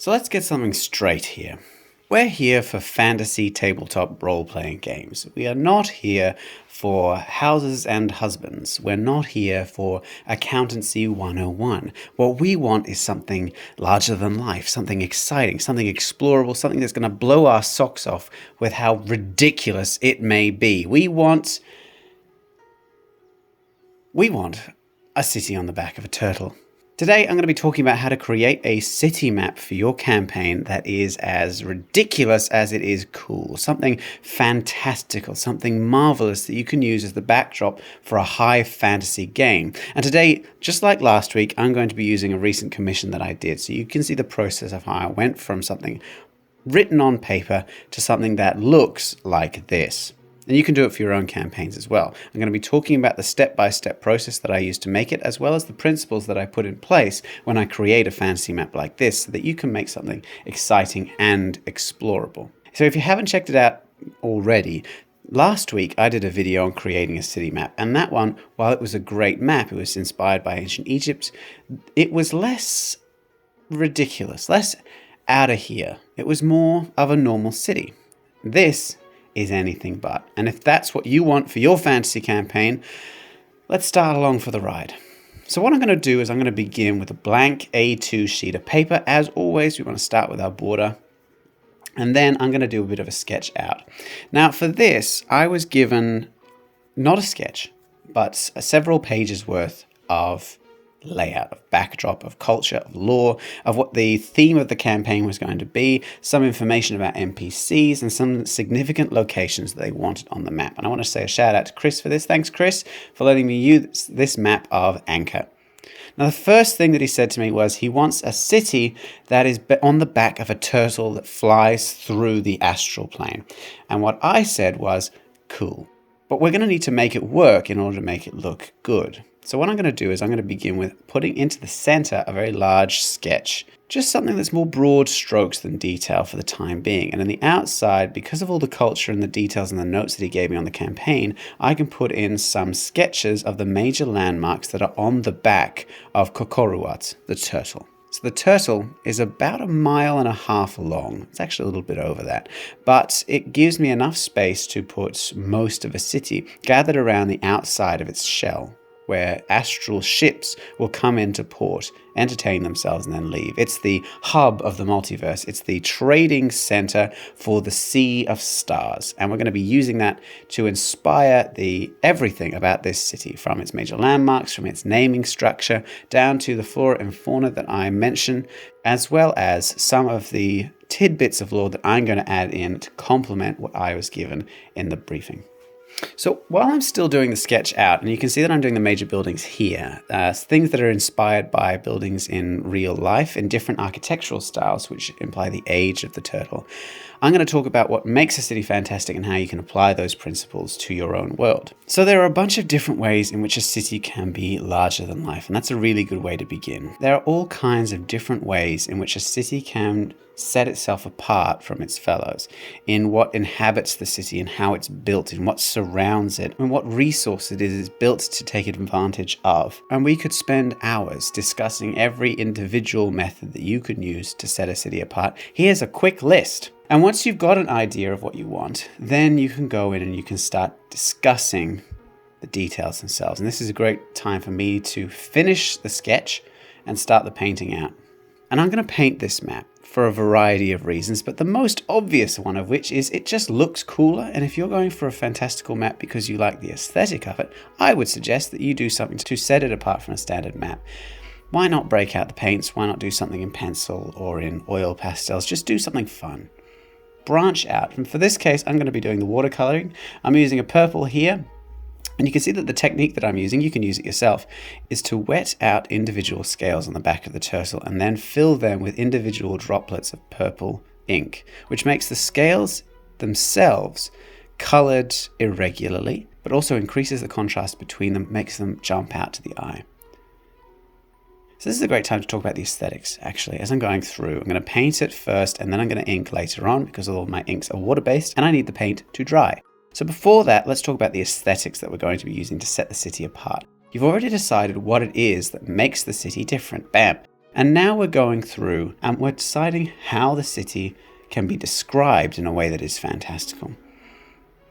So let's get something straight here. We're here for fantasy tabletop role-playing games. We are not here for houses and husbands. We're not here for accountancy 101. What we want is something larger than life, something exciting, something explorable, something that's going to blow our socks off with how ridiculous it may be. We want a city on the back of a turtle. Today, I'm going to be talking about how to create a city map for your campaign that is as ridiculous as it is cool. Something fantastical, something marvelous that you can use as the backdrop for a high fantasy game. And today, just like last week, I'm going to be using a recent commission that I did. So you can see the process of how I went from something written on paper to something that looks like this. And you can do it for your own campaigns as well. I'm going to be talking about the step-by-step process that I use to make it, as well as the principles that I put in place when I create a fantasy map like this, so that you can make something exciting and explorable. So if you haven't checked it out already, last week I did a video on creating a city map, and that one, while it was a great map, it was inspired by ancient Egypt, it was less ridiculous, less out of here. It was more of a normal city. This is anything but. And if that's what you want for your fantasy campaign, let's start along for the ride. So what I'm going to do is I'm going to begin with a blank A2 sheet of paper. As always, we want to start with our border. And then I'm going to do a bit of a sketch out. Now for this, I was given not a sketch, but several pages worth of layout, of backdrop, of culture, of lore, of what the theme of the campaign was going to be, some information about NPCs, and some significant locations that they wanted on the map. And I want to say a shout out to Chris for this. Thanks, Chris, for letting me use this map of Anchor. Now, the first thing that he said to me was he wants a city that is on the back of a turtle that flies through the astral plane. And what I said was, cool. But we're going to need to make it work in order to make it look good. So what I'm going to do is I'm going to begin with putting into the center a very large sketch, just something that's more broad strokes than detail for the time being. And on the outside, because of all the culture and the details and the notes that he gave me on the campaign, I can put in some sketches of the major landmarks that are on the back of Kokoruat, the turtle. So the turtle is about 1.5 miles long. It's actually a little bit over that. But it gives me enough space to put most of a city gathered around the outside of its shell, where astral ships will come into port, entertain themselves, and then leave. It's the hub of the multiverse. It's the trading center for the sea of stars. And we're going to be using that to inspire everything about this city, from its major landmarks, from its naming structure, down to the flora and fauna that I mentioned, as well as some of the tidbits of lore that I'm going to add in to complement what I was given in the briefing. So while I'm still doing the sketch out, and you can see that I'm doing the major buildings here, things that are inspired by buildings in real life in different architectural styles, which imply the age of the turtle, I'm going to talk about what makes a city fantastic and how you can apply those principles to your own world. So there are a bunch of different ways in which a city can be larger than life, and that's a really good way to begin. There are all kinds of different ways in which a city can set itself apart from its fellows, in what inhabits the city and how it's built, in what surrounds it, and what resource it is built to take advantage of. And we could spend hours discussing every individual method that you can use to set a city apart. Here's a quick list. And once you've got an idea of what you want, then you can go in and you can start discussing the details themselves. And this is a great time for me to finish the sketch and start the painting out. And I'm going to paint this map for a variety of reasons, but the most obvious one of which is it just looks cooler. And if you're going for a fantastical map because you like the aesthetic of it, I would suggest that you do something to set it apart from a standard map. Why not break out the paints? Why not do something in pencil or in oil pastels? Just do something fun. Branch out. And for this case, I'm going to be doing the watercoloring. I'm using a purple here. And you can see that the technique that I'm using, you can use it yourself, is to wet out individual scales on the back of the turtle and then fill them with individual droplets of purple ink, which makes the scales themselves colored irregularly, but also increases the contrast between them, makes them jump out to the eye. So this is a great time to talk about the aesthetics, actually. As I'm going through, I'm going to paint it first, and then I'm going to ink later on because all of my inks are water-based, and I need the paint to dry. So before that, let's talk about the aesthetics that we're going to be using to set the city apart. You've already decided what it is that makes the city different. Bam! And now we're going through and we're deciding how the city can be described in a way that is fantastical.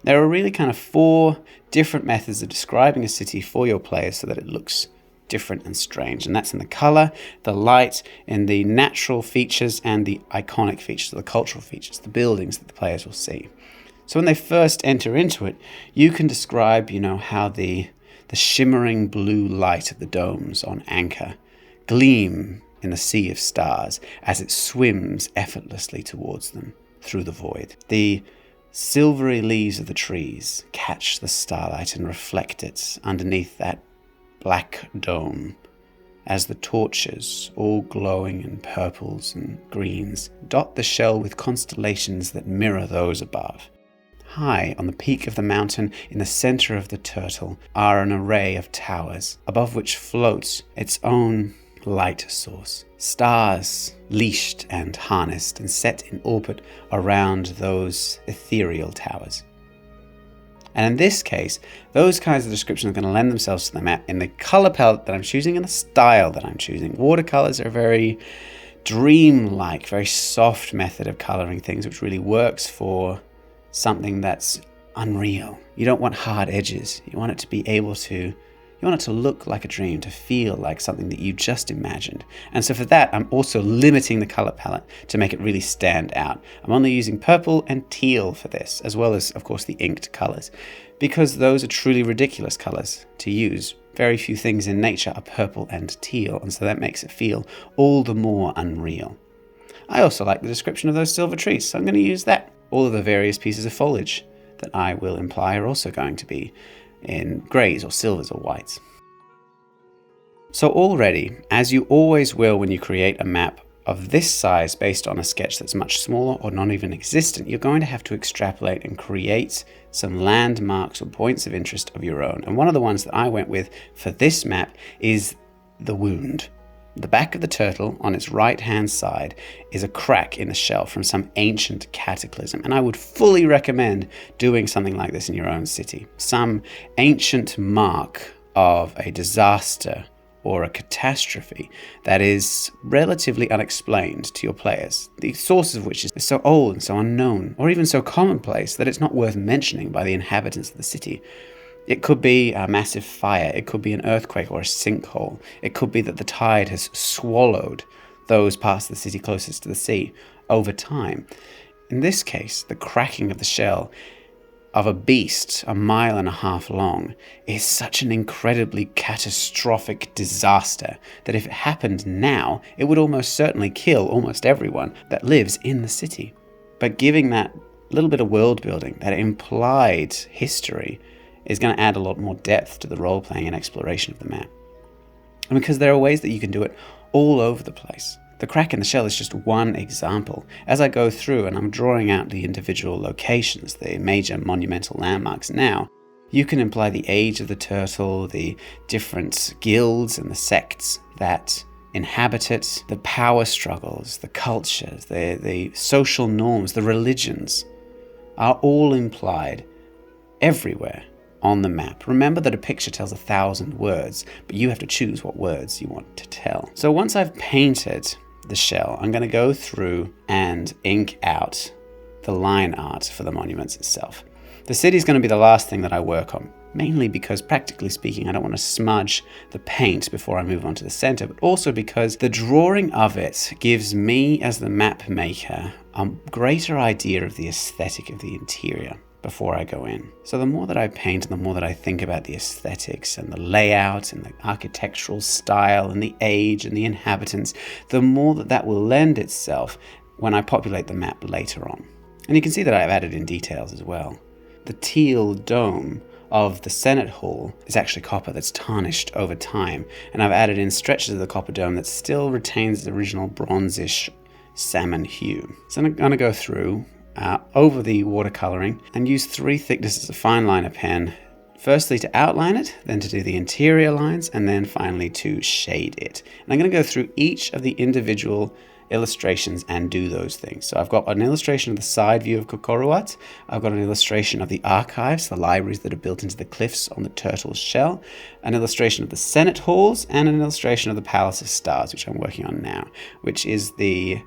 There are really kind of 4 different methods of describing a city for your players so that it looks different and strange. And that's in the color, the light, in the natural features, and the iconic features, the cultural features, the buildings that the players will see. So when they first enter into it, you can describe, how the shimmering blue light of the domes on Anchor gleam in the sea of stars as it swims effortlessly towards them through the void. The silvery leaves of the trees catch the starlight and reflect it underneath that black dome as the torches, all glowing in purples and greens, dot the shell with constellations that mirror those above. High on the peak of the mountain, in the center of the turtle, are an array of towers, above which floats its own light source. Stars leashed and harnessed and set in orbit around those ethereal towers. And in this case, those kinds of descriptions are going to lend themselves to the map in the color palette that I'm choosing and the style that I'm choosing. Watercolors are very dreamlike, very soft method of coloring things, which really works for something that's unreal. You don't want hard edges. You want it to be able to You want it to look like a dream, to feel like something that you just imagined. And so for that, I'm also limiting the color palette to make it really stand out. I'm only using purple and teal for this, as well as, of course, the inked colors, because those are truly ridiculous colors to use. Very few things in nature are purple and teal, and so that makes it feel all the more unreal. I also like the description of those silver trees, so I'm going to use that. All of the various pieces of foliage that I will imply are also going to be in greys or silvers or whites. So already, as you always will when you create a map of this size based on a sketch that's much smaller or not even existent, you're going to have to extrapolate and create some landmarks or points of interest of your own. And one of the ones that I went with for this map is the wound. The back of the turtle on its right-hand side is a crack in the shell from some ancient cataclysm. And I would fully recommend doing something like this in your own city. Some ancient mark of a disaster or a catastrophe that is relatively unexplained to your players, the sources of which is so old and so unknown, or even so commonplace that it's not worth mentioning by the inhabitants of the city. It could be a massive fire, it could be an earthquake or a sinkhole, it could be that the tide has swallowed those parts of the city closest to the sea over time. In this case, the cracking of the shell of a beast 1.5 miles long is such an incredibly catastrophic disaster that if it happened now, it would almost certainly kill almost everyone that lives in the city. But giving that little bit of world building, that implied history, is going to add a lot more depth to the role-playing and exploration of the map. And because there are ways that you can do it all over the place. The crack in the shell is just one example. As I go through and I'm drawing out the individual locations, the major monumental landmarks now, you can imply the age of the turtle, the different guilds and the sects that inhabit it, the power struggles, the cultures, the social norms, the religions are all implied everywhere on the map. Remember that a picture tells 1,000 words, but you have to choose what words you want to tell. So once I've painted the shell, I'm going to go through and ink out the line art for the monuments itself. The city is going to be the last thing that I work on, mainly because, practically speaking, I don't want to smudge the paint before I move on to the center, but also because the drawing of it gives me, as the map maker, a greater idea of the aesthetic of the interior before I go in. So the more that I paint and the more that I think about the aesthetics and the layout and the architectural style and the age and the inhabitants, the more that will lend itself when I populate the map later on. And you can see that I've added in details as well. The teal dome of the Senate Hall is actually copper that's tarnished over time, and I've added in stretches of the copper dome that still retains the original bronzish salmon hue. So I'm going to go through over the watercoloring and use 3 thicknesses of fine liner pen, firstly to outline it, then to do the interior lines, and then finally to shade it. And I'm going to go through each of the individual illustrations and do those things. So I've got an illustration of the side view of Kokoruat. I've got an illustration of the archives, the libraries that are built into the cliffs on the turtle's shell, an illustration of the Senate halls, and an illustration of the Palace of Stars, which I'm working on now, which is the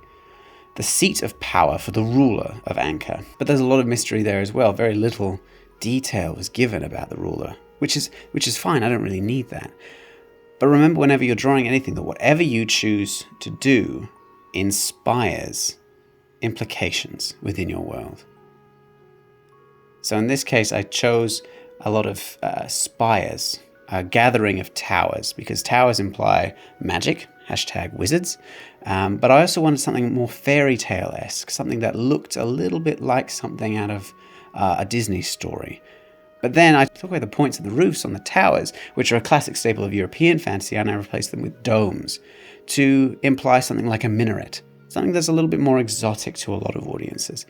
seat of power for the ruler of Anchor. But there's a lot of mystery there as well. Very little detail was given about the ruler, which is fine. I don't really need that. But remember, whenever you're drawing anything, that whatever you choose to do inspires implications within your world. So in this case, I chose a lot of spires, a gathering of towers, because towers imply magic, #wizards. But I also wanted something more fairy tale-esque, something that looked a little bit like something out of a Disney story. But then I took away the points of the roofs on the towers, which are a classic staple of European fantasy, and I replaced them with domes to imply something like a minaret, something that's a little bit more exotic to a lot of audiences.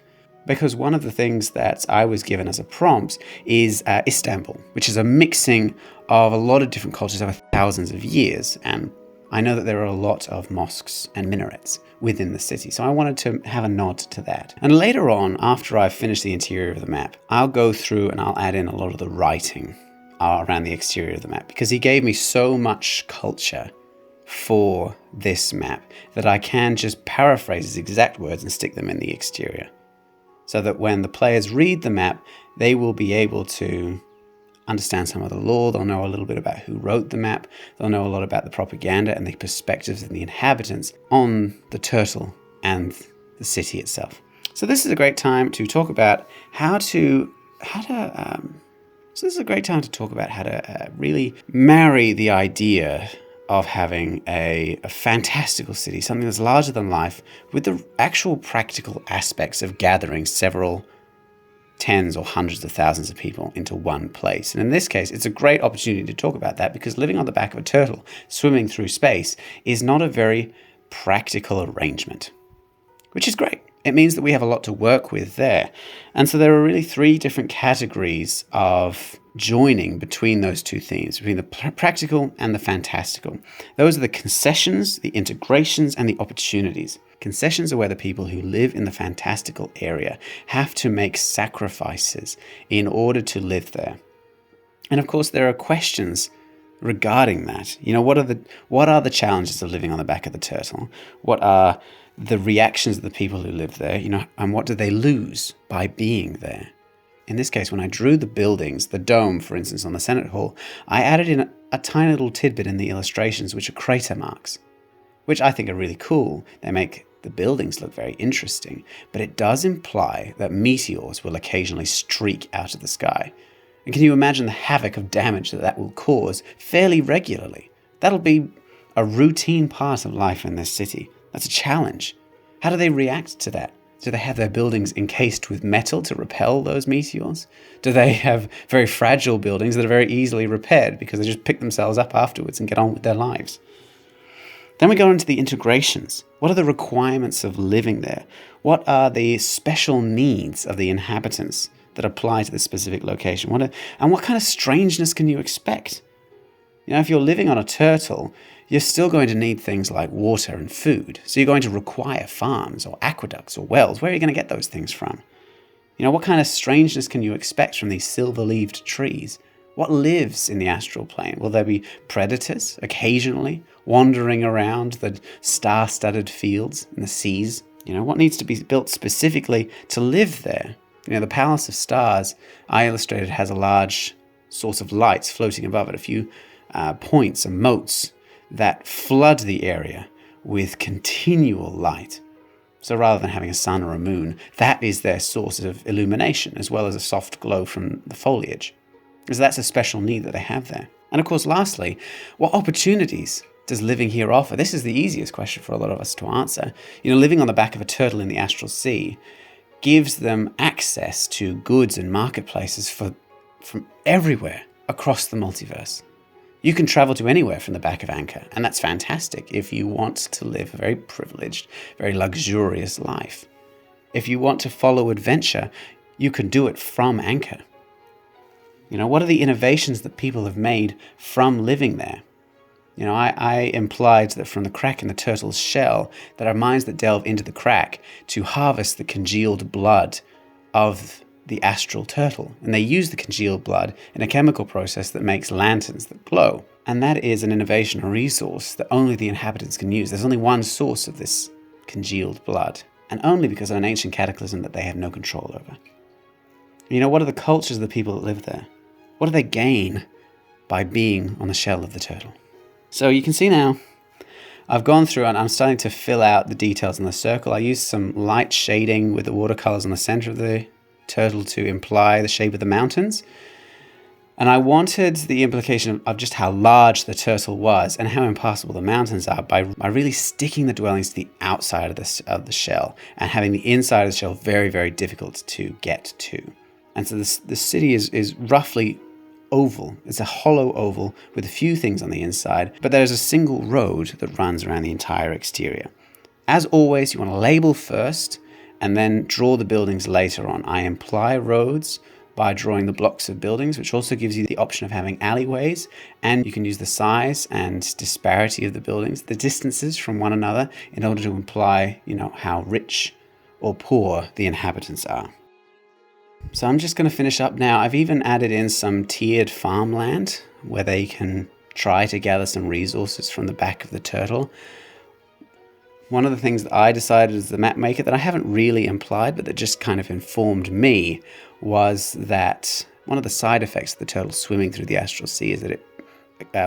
Because one of the things that I was given as a prompt is Istanbul, which is a mixing of a lot of different cultures over thousands of years, and I know that there are a lot of mosques and minarets within the city, so I wanted to have a nod to that. And later on, after I've finished the interior of the map, I'll go through and I'll add in a lot of the writing around the exterior of the map, because he gave me so much culture for this map that I can just paraphrase his exact words and stick them in the exterior, so that when the players read the map, they will be able to understand some of the lore. They'll know a little bit about who wrote the map. They'll know a lot about the propaganda and the perspectives of the inhabitants on the turtle and the city itself. So this is a great time to talk about how to really marry the idea of having a fantastical city, something that's larger than life, with the actual practical aspects of gathering several tens or hundreds of thousands of people into one place. And in this case, it's a great opportunity to talk about that, because living on the back of a turtle, swimming through space, is not a very practical arrangement, which is great. It means that we have a lot to work with there. And so there are really three different categories of joining between those two themes, between the practical and the fantastical. Those are the concessions, the integrations, and the opportunities. Concessions are where the people who live in the fantastical area have to make sacrifices in order to live there. And of course, there are questions regarding that. You know, what are the challenges of living on the back of the turtle? What are the reactions of the people who live there, you know, and what do they lose by being there? In this case, when I drew the buildings, the dome, for instance, on the Senate Hall, I added in a tiny little tidbit in the illustrations, which are crater marks, which I think are really cool. They make the buildings look very interesting, but it does imply that meteors will occasionally streak out of the sky. And can you imagine the havoc of damage that will cause fairly regularly? That'll be a routine part of life in this city. That's a challenge. How do they react to that? Do they have their buildings encased with metal to repel those meteors? Do they have very fragile buildings that are very easily repaired because they just pick themselves up afterwards and get on with their lives? Then we go into the integrations. What are the requirements of living there? What are the special needs of the inhabitants that apply to this specific location? And what kind of strangeness can you expect? You know, if you're living on a turtle, you're still going to need things like water and food. So you're going to require farms or aqueducts or wells. Where are you going to get those things from? You know, what kind of strangeness can you expect from these silver-leaved trees? What lives in the astral plane? Will there be predators occasionally wandering around the star-studded fields and the seas? You know, what needs to be built specifically to live there? You know, the Palace of Stars I illustrated has a large source of lights floating above it, a few points and motes that flood the area with continual light. So rather than having a sun or a moon, that is their source of illumination, as well as a soft glow from the foliage. Because that's a special need that they have there. And of course, lastly, what opportunities does living here offer? This is the easiest question for a lot of us to answer. You know, living on the back of a turtle in the astral sea gives them access to goods and marketplaces from everywhere across the multiverse. You can travel to anywhere from the back of Anchor, and that's fantastic if you want to live a very privileged, very luxurious life. If you want to follow adventure, you can do it from Anchor. You know, what are the innovations that people have made from living there? I implied that from the crack in the turtle's shell, there are mines that delve into the crack to harvest the congealed blood of the astral turtle. And they use the congealed blood in a chemical process that makes lanterns that glow. And that is an innovation, a resource that only the inhabitants can use. There's only one source of this congealed blood, and only because of an ancient cataclysm that they have no control over. What are the cultures of the people that live there? What do they gain by being on the shell of the turtle? So you can see now, I've gone through and I'm starting to fill out the details in the circle. I used some light shading with the watercolors on the center of the turtle to imply the shape of the mountains. And I wanted the implication of just how large the turtle was and how impassable the mountains are by really sticking the dwellings to the outside of the shell and having the inside of the shell very, very difficult to get to. And so the city is roughly oval. It's a hollow oval with a few things on the inside, but there's a single road that runs around the entire exterior. As always, you want to label first and then draw the buildings later on. I imply roads by drawing the blocks of buildings, which also gives you the option of having alleyways, and you can use the size and disparity of the buildings, the distances from one another, in order to imply, how rich or poor the inhabitants are. So I'm just going to finish up now. I've even added in some tiered farmland where they can try to gather some resources from the back of the turtle. One of the things that I decided as the map maker that I haven't really implied, but that just kind of informed me, was that one of the side effects of the turtle swimming through the astral sea is that it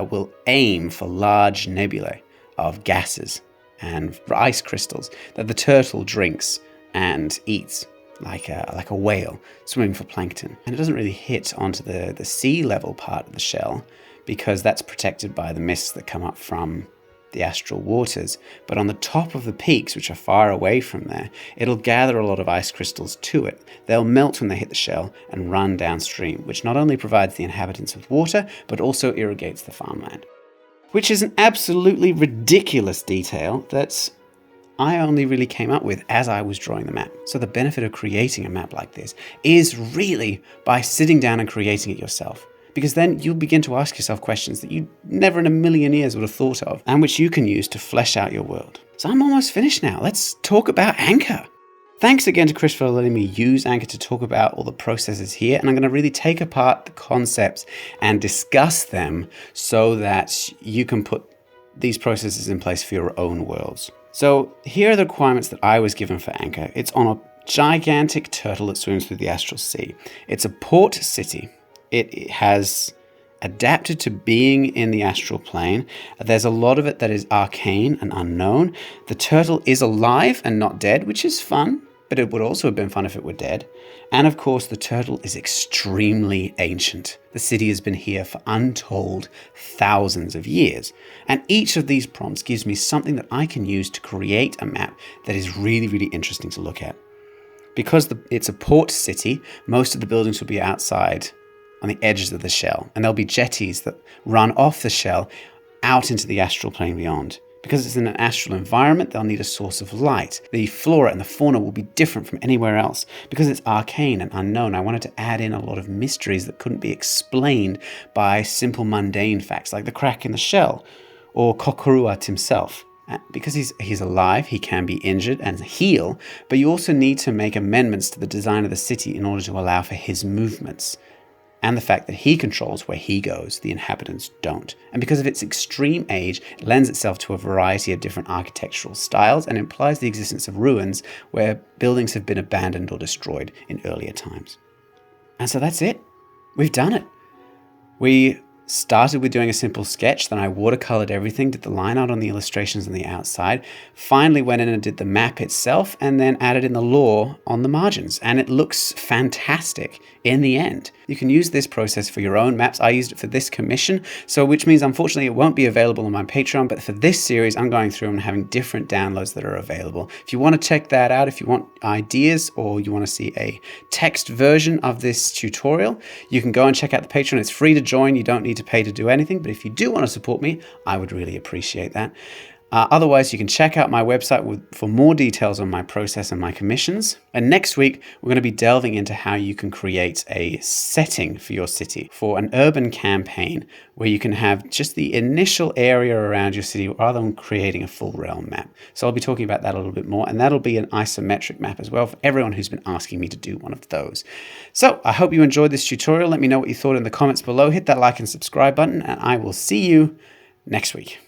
will aim for large nebulae of gases and ice crystals that the turtle drinks and eats like a whale swimming for plankton. And it doesn't really hit onto the sea level part of the shell because that's protected by the mists that come up from the astral waters. But on the top of the peaks, which are far away from there, it'll gather a lot of ice crystals to it. They'll melt when they hit the shell and run downstream, which not only provides the inhabitants with water, but also irrigates the farmland. Which is an absolutely ridiculous detail that I only really came up with as I was drawing the map. So the benefit of creating a map like this is really by sitting down and creating it yourself. Because then you'll begin to ask yourself questions that you never in a million years would have thought of, and which you can use to flesh out your world. So I'm almost finished now. Let's talk about Anchor. Thanks again to Chris for letting me use Anchor to talk about all the processes here, and I'm going to really take apart the concepts and discuss them so that you can put these processes in place for your own worlds. So here are the requirements that I was given for Anchor. It's on a gigantic turtle that swims through the astral sea. It's a port city. It has adapted to being in the astral plane. There's a lot of it that is arcane and unknown. The turtle is alive and not dead, which is fun, but it would also have been fun if it were dead. And of course, the turtle is extremely ancient. The city has been here for untold thousands of years. And each of these prompts gives me something that I can use to create a map that is really, really interesting to look at. Because it's a port city, most of the buildings will be outside on the edges of the shell, and there'll be jetties that run off the shell out into the astral plane beyond. Because it's in an astral environment, they'll need a source of light. The flora and the fauna will be different from anywhere else. Because it's arcane and unknown, I wanted to add in a lot of mysteries that couldn't be explained by simple mundane facts like the crack in the shell or Kokoruat himself. Because he's alive, he can be injured and heal, but you also need to make amendments to the design of the city in order to allow for his movements. And the fact that he controls where he goes, the inhabitants don't. And because of its extreme age, it lends itself to a variety of different architectural styles and implies the existence of ruins where buildings have been abandoned or destroyed in earlier times. And so that's it. We've done it. We started with doing a simple sketch, then I watercolored everything, did the line art on the illustrations on the outside, finally went in and did the map itself, and then added in the lore on the margins. And it looks fantastic in the end. You can use this process for your own maps. I used it for this commission, so which means unfortunately it won't be available on my Patreon, but for this series I'm going through and having different downloads that are available. If you want to check that out, if you want ideas or you want to see a text version of this tutorial, you can go and check out the Patreon. It's free to join. You don't need to pay to do anything, but if you do want to support me, I would really appreciate that. Otherwise, you can check out my website for more details on my process and my commissions. And next week, we're going to be delving into how you can create a setting for your city for an urban campaign where you can have just the initial area around your city rather than creating a full realm map. So I'll be talking about that a little bit more, and that'll be an isometric map as well for everyone who's been asking me to do one of those. So I hope you enjoyed this tutorial. Let me know what you thought in the comments below. Hit that like and subscribe button, and I will see you next week.